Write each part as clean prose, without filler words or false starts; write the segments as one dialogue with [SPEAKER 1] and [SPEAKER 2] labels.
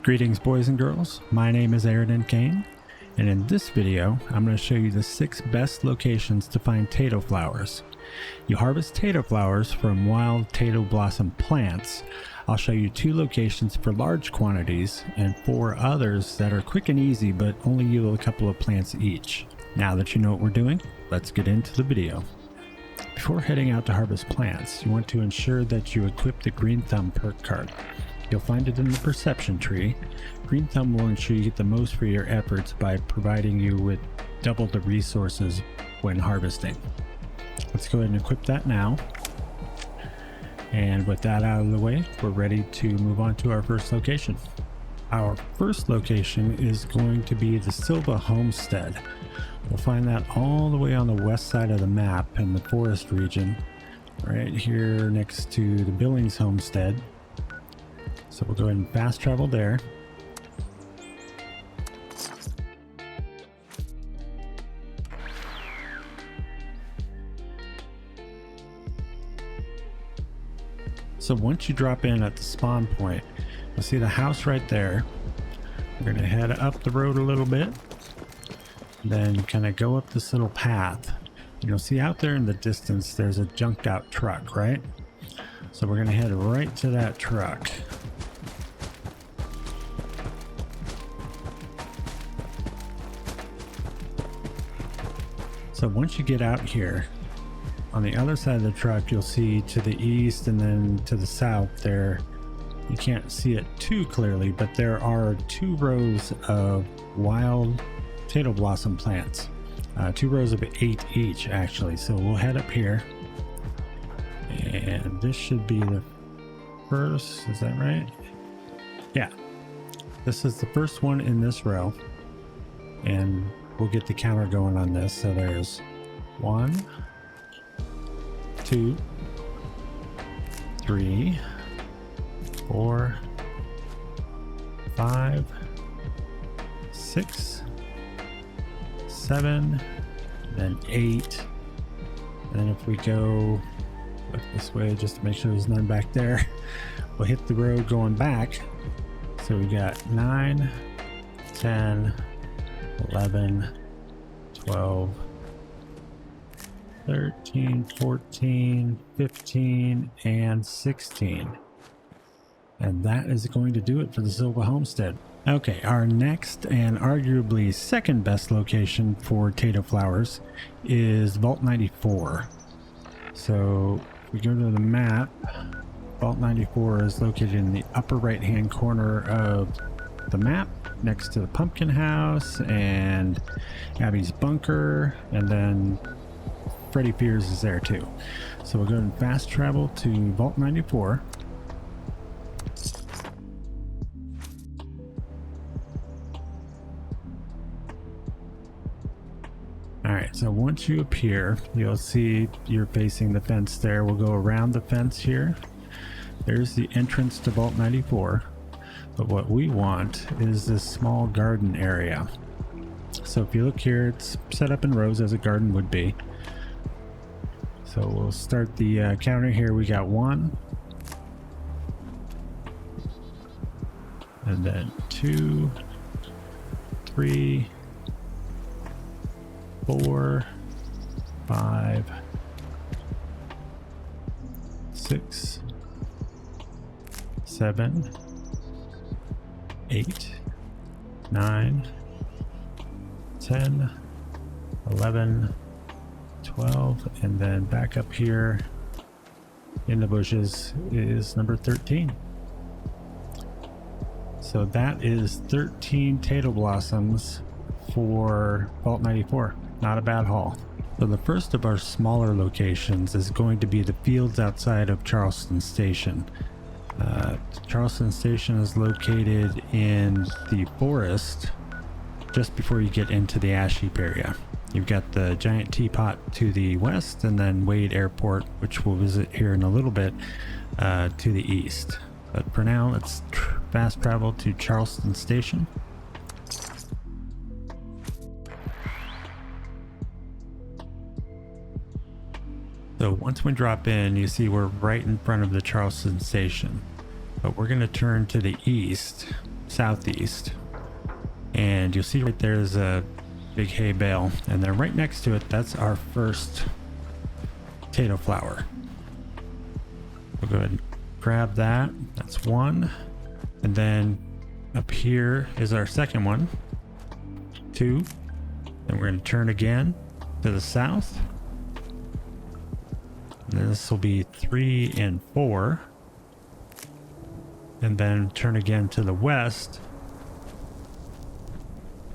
[SPEAKER 1] Greetings boys and girls, my name is Aaron Kane, and in this video I'm going to show you the 6 best locations to find Tato flowers. You harvest Tato flowers from Wild Tato Blossom plants. I'll show you 2 locations for large quantities and 4 others that are quick and easy but only yield a couple of plants each. Now that you know what we're doing, let's get into the video. Before heading out to harvest plants, you want to ensure that you equip the Green Thumb perk card. You'll find it in the perception tree. Green Thumb will ensure you get the most for your efforts by providing you with double the resources when harvesting. Let's go ahead and equip that now. And with that out of the way, we're ready to move on to our first location. Our first location is going to be the Silva homestead. We'll find that all the way on the west side of the map in the forest region, right here next to the Billings homestead. So we'll go ahead and fast travel there. So once you drop in at the spawn point, you'll see the house right there. We're going to head up the road a little bit, then kind of go up this little path. You'll see out there in the distance there's a junked out truck, right? So we're going to head right to that truck. So once you get out here, on the other side of the truck, you'll see to the east and then to the south there, you can't see it too clearly, but there are 2 rows of Wild Tato Blossom plants. 2 rows of 8 each actually. So we'll head up here. And this should be the first, is that right? Yeah. This is the first one in this row. And we'll get the counter going on this. So there's 1, 2, 3, 4, 5, 6, 7, then 8. And then if we go look this way just to make sure there's none back there, we'll hit the road going back. So we got 9, 10, 11, 12, 13, 14, 15, and 16. And that is going to do it for the Silva homestead. Okay, our next and arguably second best location for Tato flowers is Vault 94. So if we go to the map, Vault 94 is located in the upper right hand corner of the map, next to the pumpkin house and Abby's bunker, and then Freddy Fears is there too. So we'll go and fast travel to Vault 94. Alright, so once you appear, you'll see you're facing the fence there. We'll go around the fence here. There's the entrance to Vault 94. But what we want is this small garden area. So if you look here, it's set up in rows as a garden would be. So we'll start the counter here. We got 1. And then 2, 3, 4, 5, 6, 7, 8, 9, 10, 11, 12, and then back up here in the bushes is number 13. So that is 13 Tato blossoms for Vault 94. Not a bad haul. So the first of our smaller locations is going to be the fields outside of Charleston Station. Charleston Station is located in the forest just before you get into the ash heap area. You've got the giant teapot to the west, and then Wade Airport, which we'll visit here in a little bit, to the east. But for now, let's fast travel to Charleston Station. So once we drop in, you see we're right in front of the Charleston Station. But we're going to turn to the east southeast, and you'll see right there is a big hay bale, and then right next to it, that's our first Tato flower. We'll go ahead and grab that. That's one. And then up here is our second one. Two. Then we're going to turn again to the south. And this will be 3 and 4. And then turn again to the west.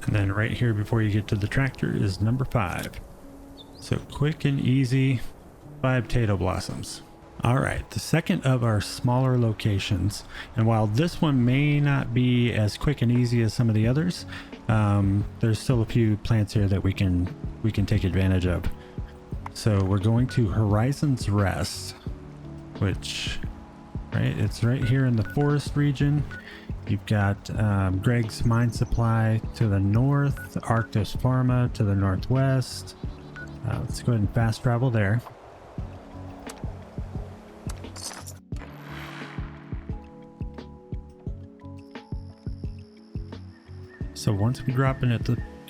[SPEAKER 1] And then right here before you get to the tractor is number 5. So quick and easy 5 Tato blossoms. All right, the second of our smaller locations, and while this one may not be as quick and easy as some of the others, there's still a few plants here that we can take advantage of. So we're going to Horizon's Rest, which, right, it's right here in the forest region. You've got Greg's Mine Supply to the north, Arctis Pharma to the northwest. Let's go ahead and fast travel there. So once we drop in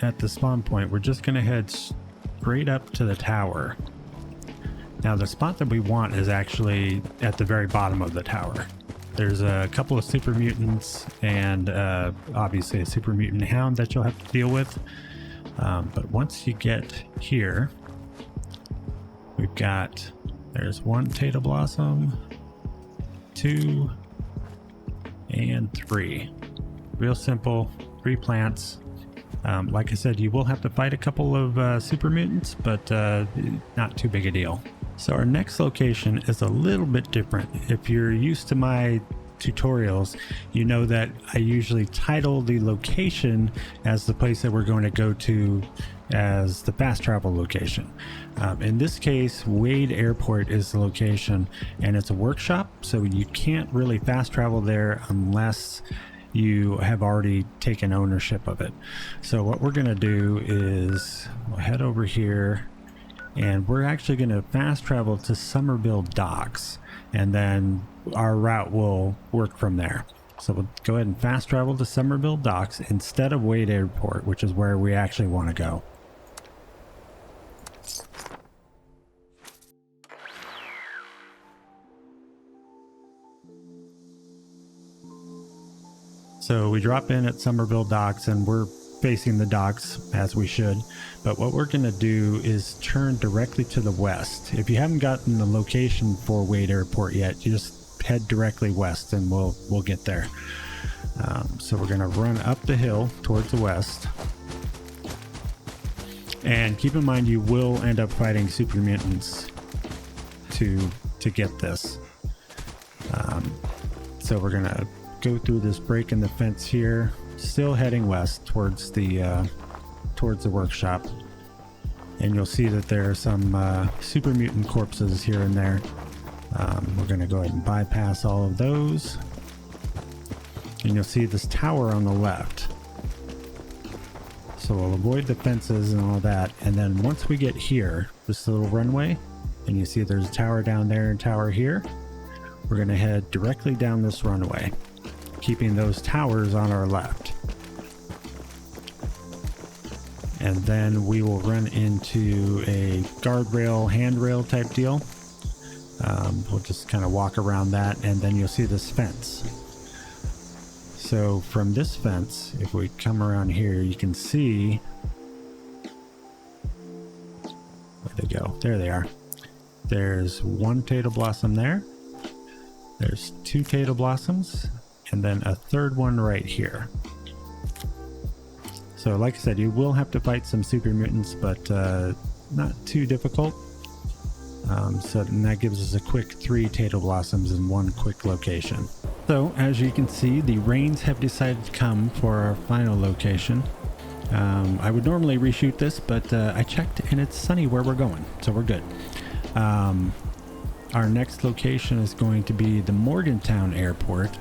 [SPEAKER 1] at the spawn point, we're just going to head straight up to the tower. Now the spot that we want is actually at the very bottom of the tower. There's a couple of super mutants and obviously a super mutant hound that you'll have to deal with. But once you get here, we've got, there's 1 Tato Blossom, 2, and 3. Real simple. 3 plants. Like I said, you will have to fight a couple of super mutants, but not too big a deal. So our next location is a little bit different. If you're used to my tutorials, you know that I usually title the location as the place that we're going to go to as the fast travel location. In this case, Wade Airport is the location, and it's a workshop, so you can't really fast travel there unless you have already taken ownership of it. So what we're going to do is we'll head over here, and we're actually going to fast travel to Somerville Docks, and then our route will work from there. So we'll go ahead and fast travel to Somerville Docks instead of Wade Airport, which is where we actually want to go. So we drop in at Somerville Docks, and we're facing the docks as we should. But what we're going to do is turn directly to the west. If you haven't gotten the location for Wade Airport yet, you just head directly west and we'll get there. So we're going to run up the hill towards the west. And keep in mind, you will end up fighting super mutants to get this. So we're going to go through this break in the fence here, still heading west towards the workshop, and you'll see that there are some super mutant corpses here and there. We're going to go ahead and bypass all of those, and you'll see this tower on the left. So we'll avoid the fences and all that, and then once we get here, this little runway, and you see there's a tower down there and tower here, we're going to head directly down this runway, keeping those towers on our left. And then we will run into a guardrail, handrail type deal. We'll just kind of walk around that, and then you'll see this fence. So from this fence, if we come around here, you can see, where'd they go? There they are. There's 1 Tato Blossom there. There's 2 Tato Blossoms, and then a 3rd one right here. So like I said, you will have to fight some super mutants, but not too difficult. So that gives us a quick 3 Tato Blossoms in 1 quick location. So as you can see, the rains have decided to come for our final location. I would normally reshoot this, but I checked and it's sunny where we're going, so we're good. Our next location is going to be the Morgantown Airport.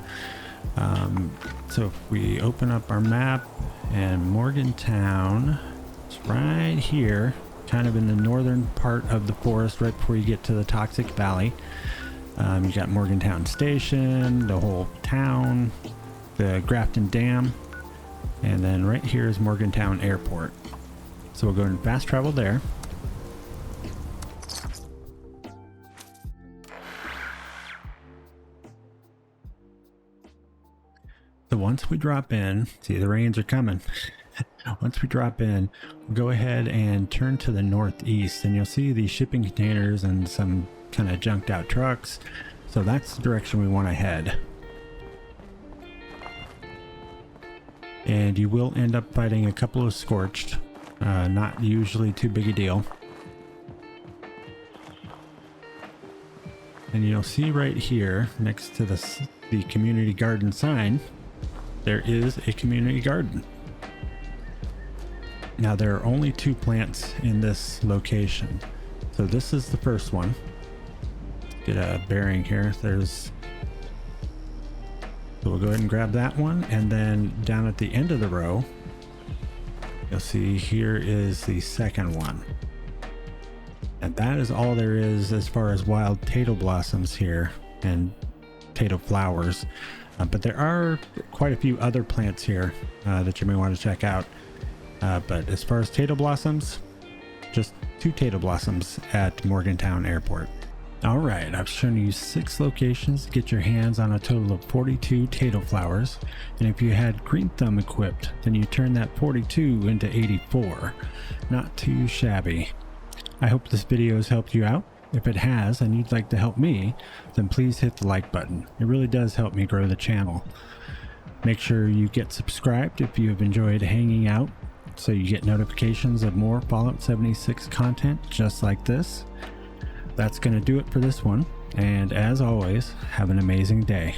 [SPEAKER 1] So if we open up our map, and Morgantown is right here, kind of in the northern part of the forest, right before you get to the Toxic Valley. You got Morgantown Station, the whole town, the Grafton Dam, and then right here is Morgantown Airport. So we'll go and fast travel there. So once we drop in, see the rains are coming. Once we drop in, we'll go ahead and turn to the northeast, and you'll see the shipping containers and some kind of junked out trucks. So that's the direction we want to head. And you will end up fighting a couple of scorched, not usually too big a deal. And you'll see right here next to the community garden sign, there is a community garden. Now there are only 2 plants in this location. So this is the first one. Get a bearing here. So we'll go ahead and grab that one, and then down at the end of the row, you'll see here is the second one. And that is all there is as far as wild Tato blossoms here and Tato flowers. But there are quite a few other plants here that you may want to check out. But as far as Tato blossoms, just 2 Tato blossoms at Morgantown Airport. Alright, I've shown you 6 locations to get your hands on a total of 42 Tato flowers. And if you had green thumb equipped, then you turn that 42 into 84. Not too shabby. I hope this video has helped you out. If it has and you'd like to help me, then please hit the like button. It really does help me grow the channel. Make sure you get subscribed if you have enjoyed hanging out, so you get notifications of more Fallout 76 content just like this. That's going to do it for this one, and as always, have an amazing day.